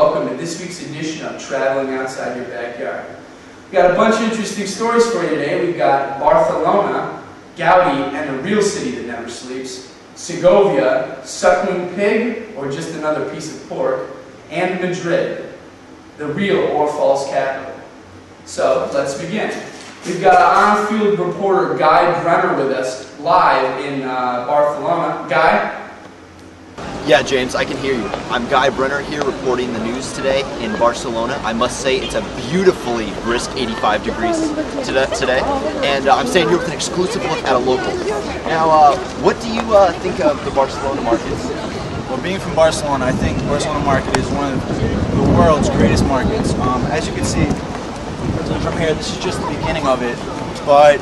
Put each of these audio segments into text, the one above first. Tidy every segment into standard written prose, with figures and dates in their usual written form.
welcome to this week's edition of Traveling Outside Your Backyard. We've got a bunch of interesting stories for you today. We've got Barcelona, Gaudi, and a real city that never sleeps, Segovia, suckling pig, or just another piece of pork, and Madrid, the real or false capital. So, let's begin. We've got our on-field reporter Guy Brenner with us live in Barcelona. Guy? Yeah, James, I can hear you. I'm Guy Brenner here reporting the news today in Barcelona. I must say it's a beautifully brisk 85 degrees today, and I'm staying here with an exclusive look at a local. Now, what do you think of the Barcelona markets? Well, being from Barcelona, I think Barcelona market is one of the world's greatest markets. As you can see from here, this is just the beginning of it, but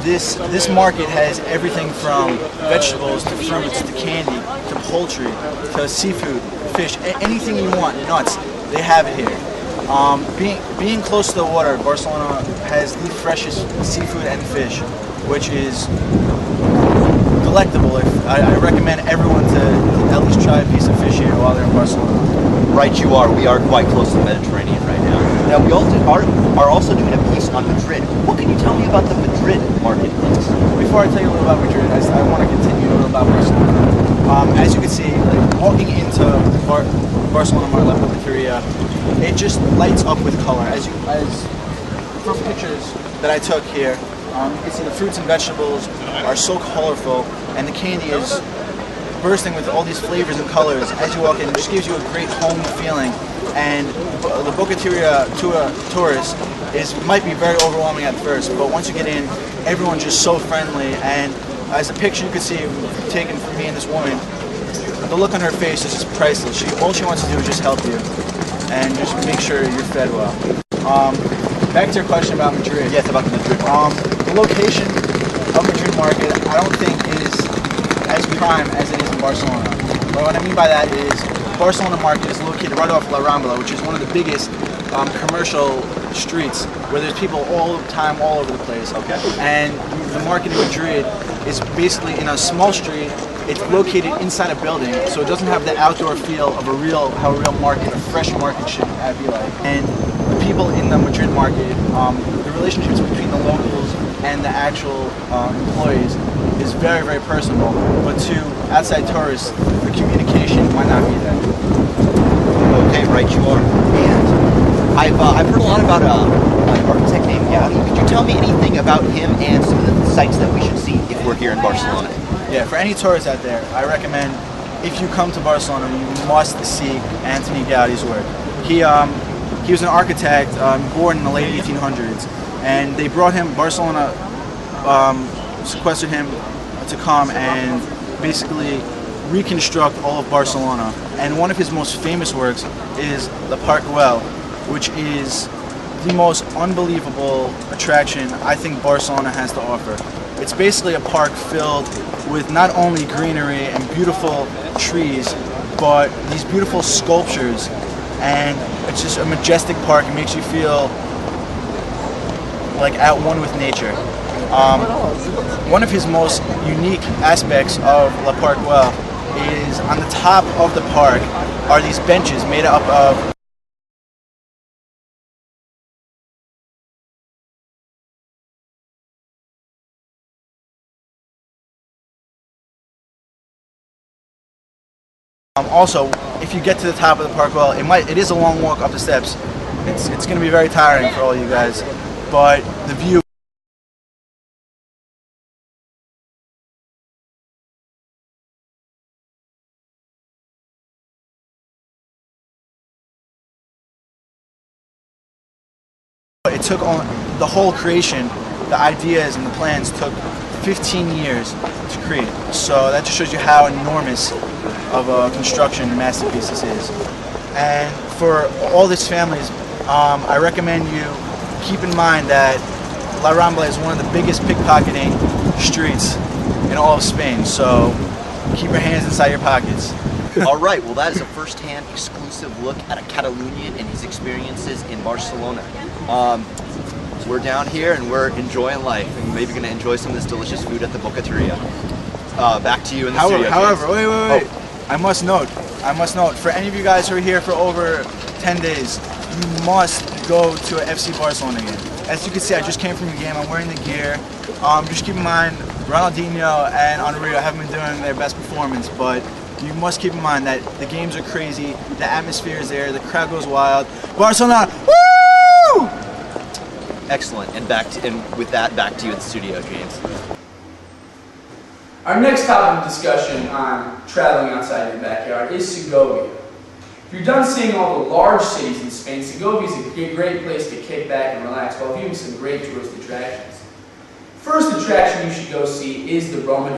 this market has everything from vegetables to fruits to candy to poultry to seafood, fish, anything you want, nuts, they have it here. Being close to the water, Barcelona has the freshest seafood and fish, which is delectable. I recommend everyone to at least try a piece of fish here while they're in Barcelona. Right you are. We are quite close to the Mediterranean right now. Now, we are also doing a piece on Madrid. What can you tell me about the Madrid market, please? Before I tell you a little about Madrid, I want to continue a little about Barcelona. As you can see, walking into Barcelona Mar La Boqueteria, it just lights up with color. As from pictures that I took here, you can see the fruits and vegetables are so colorful, and the candy is bursting with all these flavors and colors. As you walk in, it just gives you a great home feeling. And the Boqueteria to a tourist might be very overwhelming at first, but once you get in, everyone's just so friendly. And as a picture you could see taken from me and this woman, the look on her face is just priceless. All she wants to do is just help you and just make sure you're fed well. Back to your question about Madrid. Yes, about the Madrid market. The location of Madrid market I don't think is as prime as it is in Barcelona. But what I mean by that is Barcelona market is located right off La Rambla, which is one of the biggest commercial streets where there's people all the time, all over the place. Okay. And the market in Madrid is basically in a small street. It's located inside a building, so it doesn't have the outdoor feel of how a real market, a fresh market should be like. And the people in the Madrid market, the relationships between the locals and the actual employees is very, very personal. But to outside tourists, the communication might not be there. Okay, right you are. And I've heard a lot about an architect named Gaudi. Could you tell me anything about him and some of the sites that we should see if we're here in Barcelona? Yeah, for any tourists out there, I recommend if you come to Barcelona, you must see Antoni Gaudi's work. He was an architect born in the late 1800s, and they brought him, Barcelona sequestered him to come and basically reconstruct all of Barcelona. And one of his most famous works is the Parc Güell, which is the most unbelievable attraction I think Barcelona has to offer. It's basically a park filled with not only greenery and beautiful trees, but these beautiful sculptures, and it's just a majestic park. It makes you feel like at one with nature. One of his most unique aspects of La Parc Güell is on the top of the park are these benches made up of also, if you get to the top of the Parc Güell, it is a long walk up the steps. It's going to be very tiring for all you guys, but the view. It took on the whole creation, the ideas and the plans took 15 years to create. So that just shows you how enormous of a construction masterpiece this is. And for all these families, I recommend you keep in mind that La Rambla is one of the biggest pickpocketing streets in all of Spain. So keep your hands inside your pockets. All right, well that is a first-hand exclusive look at a Catalonian and his experiences in Barcelona. We're down here and we're enjoying life and maybe going to enjoy some of this delicious food at the Boqueteria. Back to you in the studio. However, wait. I must note, I must note, for any of you guys who are here for over 10 days, you must go to a FC Barcelona game. As you can see, I just came from a game. I'm wearing the gear. Just keep in mind, Ronaldinho and Henry haven't been doing their best performance, but you must keep in mind that the games are crazy, the atmosphere is there, the crowd goes wild. Barcelona, woo! Excellent. And with that, back to you in the studio, James. Our next topic of discussion on traveling outside your backyard is Segovia. If you're done seeing all the large cities in Spain, Segovia is a great place to kick back and relax while viewing some great tourist attractions. First attraction you should go see is the Roman